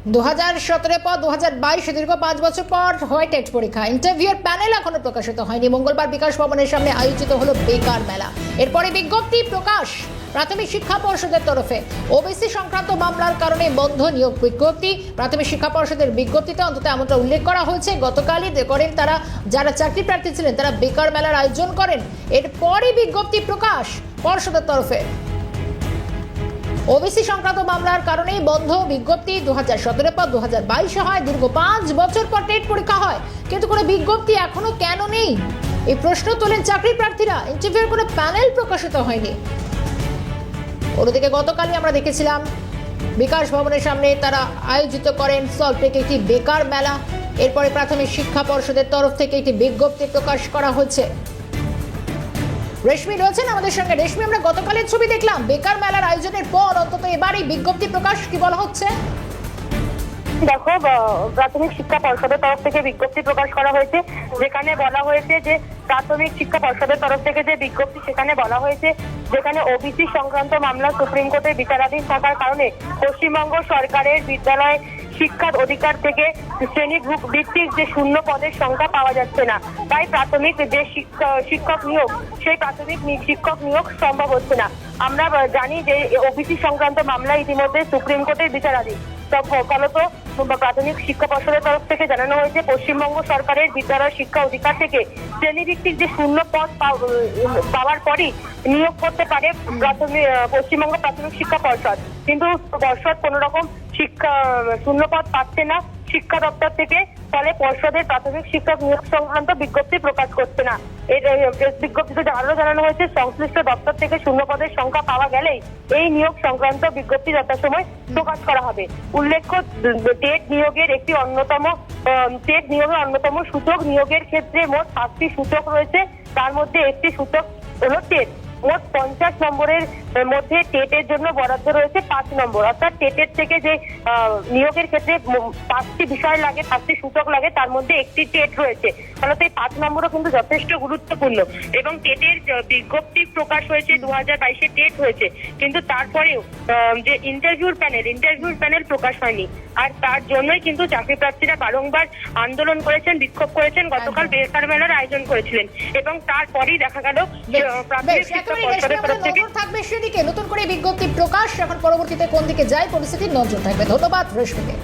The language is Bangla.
2017 পর 2022 দীর্ঘ 5 বছর পর হয় টেট পরীক্ষা। ইন্টারভিউর প্যানেল এখনো প্রকাশিত হয়নি। মঙ্গলবার বিকাশ ভবনের সামনে আয়োজিত হলো বেকার মেলা। এরপরে বিজ্ঞপ্তি প্রকাশ প্রাথমিক শিক্ষা পর্ষদের তরফে। ওবিসি সংক্রান্ত মামলার কারণে বন্ধ নিয়োগ বিজ্ঞপ্তি। প্রাথমিক শিক্ষা পর্ষদের বিজ্ঞপ্তিতে অন্তত এমনটা উল্লেখ করা হয়েছে, গতকালই করেন তারা যারা চাকরি প্রার্থী ছিলেন তারা বেকার মেলার আয়োজন করেন। এরপরই বিজ্ঞপ্তি প্রকাশ পর্ষদের তরফে। ওবিসি সংক্রান্ত মামলার কারণেই বন্ধ বিজ্ঞপ্তি। 2017 পর 2022 হয়, দীর্ঘ 5 বছর পর টেট পরীক্ষা হয়, কিন্তু কোনো বিজ্ঞপ্তি এখনো কেন নেই এই প্রশ্ন তোলেন চাকরি প্রার্থীরা। ইন্টারভিউর কোনো প্যানেল প্রকাশিত হয়নি। অন্যদিকে গতকালই আমরা দেখেছিলাম বিকাশ ভবনের সামনে তারা আয়োজিত করেন সল্টলেকে একটি বেকার মেলা। এরপরে প্রাথমিক শিক্ষা পর্ষদের তরফ থেকে একটি বিজ্ঞপ্তি প্রকাশ করা হচ্ছে। রেশমি রয়েছেন আমাদের সঙ্গে। রেশমি, আমরা গতকালের ছবি দেখলাম, বেকার মেলার আয়োজনের পর অন্তত এবারই বিজ্ঞপ্তি প্রকাশ, কি বলা হচ্ছে? দেখো, প্রাথমিক শিক্ষা পর্ষদের তরফ থেকে বিজ্ঞপ্তি প্রকাশ করা হয়েছে, যেখানে বলা হয়েছে যে প্রাথমিক শিক্ষা পর্ষদের তরফ থেকে যে বিজ্ঞপ্তি সেখানে বলা হয়েছে যেখানে ওবিসি সংক্রান্ত মামলা সুপ্রিম কোর্টে বিচারাধীন থাকার কারণে পশ্চিমবঙ্গ সরকারের বিদ্যালয় শিক্ষার অধিকার থেকে শ্রেণী ভিত্তিক যে শূন্য পদের সংখ্যা পাওয়া যাচ্ছে না, তাই প্রাথমিক যে শিক্ষক নিয়োগ সেই প্রাথমিক শিক্ষক নিয়োগ সম্ভব হচ্ছে না। আমরা জানি যে ওবিসি সংক্রান্ত মামলা ইতিমধ্যে সুপ্রিম কোর্টের বিচারাধীন। ফলত প্রাথমিক শিক্ষা পর্ষদের তরফ থেকে জানানো হয়েছে পশ্চিমবঙ্গ সরকারের বিদ্যালয় শিক্ষা অধিকার থেকে শ্রেণীভিত্তিক যে শূন্য পদ পাওয়ার পরই নিয়োগ করতে পারে পশ্চিমবঙ্গ প্রাথমিক শিক্ষা পর্ষদ, কিন্তু পর্ষদ কোন রকম শিক্ষা শূন্য পদ পাচ্ছে না শিক্ষা দপ্তর থেকে। ফলে পর্ষদের প্রাথমিক শিক্ষক নিয়োগ সংক্রান্ত বিজ্ঞপ্তি প্রকাশ করছে না। এর প্রেস বিজ্ঞপ্তিতে আরো জানানো হয়েছে সংশ্লিষ্ট দপ্তর থেকে শূন্য পদের সংখ্যা পাওয়া গেলেই এই নিয়োগ সংক্রান্ত বিজ্ঞপ্তি যথাসময় প্রকাশ করা হবে। উল্লেখ্য, টেট নিয়োগের অন্যতম সূচক নিয়োগের ক্ষেত্রে মোট 5টি সূচক রয়েছে। তার মধ্যে একটি সূচক হলো টেট। মোট 50 নম্বরের মধ্যে টেটের জন্য বরাদ্দ রয়েছে 5 নম্বর। অর্থাৎ টেটের থেকে যে নিয়োগের ক্ষেত্রে 5টি বিষয় লাগে, 5টি সূচক লাগে, তার মধ্যে একটি টেট রয়েছে। ফলে এই 5 নম্বরও কিন্তু যথেষ্ট গুরুত্বপূর্ণ। এবং টেটের বিজ্ঞপ্তি প্রকাশ হয়েছে, 2022-এ টেট হয়েছে, কিন্তু তারপরেও যে ইন্টারভিউর প্যানেল প্রকাশ হয়নি। আর তার জন্যই কিন্তু চাকরি প্রার্থীরা বারংবার আন্দোলন করেছেন, বিক্ষোভ করেছেন, গতকাল বেকার মেলার আয়োজন করেছিলেন। এবং তারপরেই দেখা গেল প্রাথমিক থাকবে সেদিকে নতুন করে বিজ্ঞপ্তি প্রকাশ। এখন পরবর্তীতে কোন দিকে যায় পরিস্থিতির নজর থাকবে। ধন্যবাদ রেশমিকে।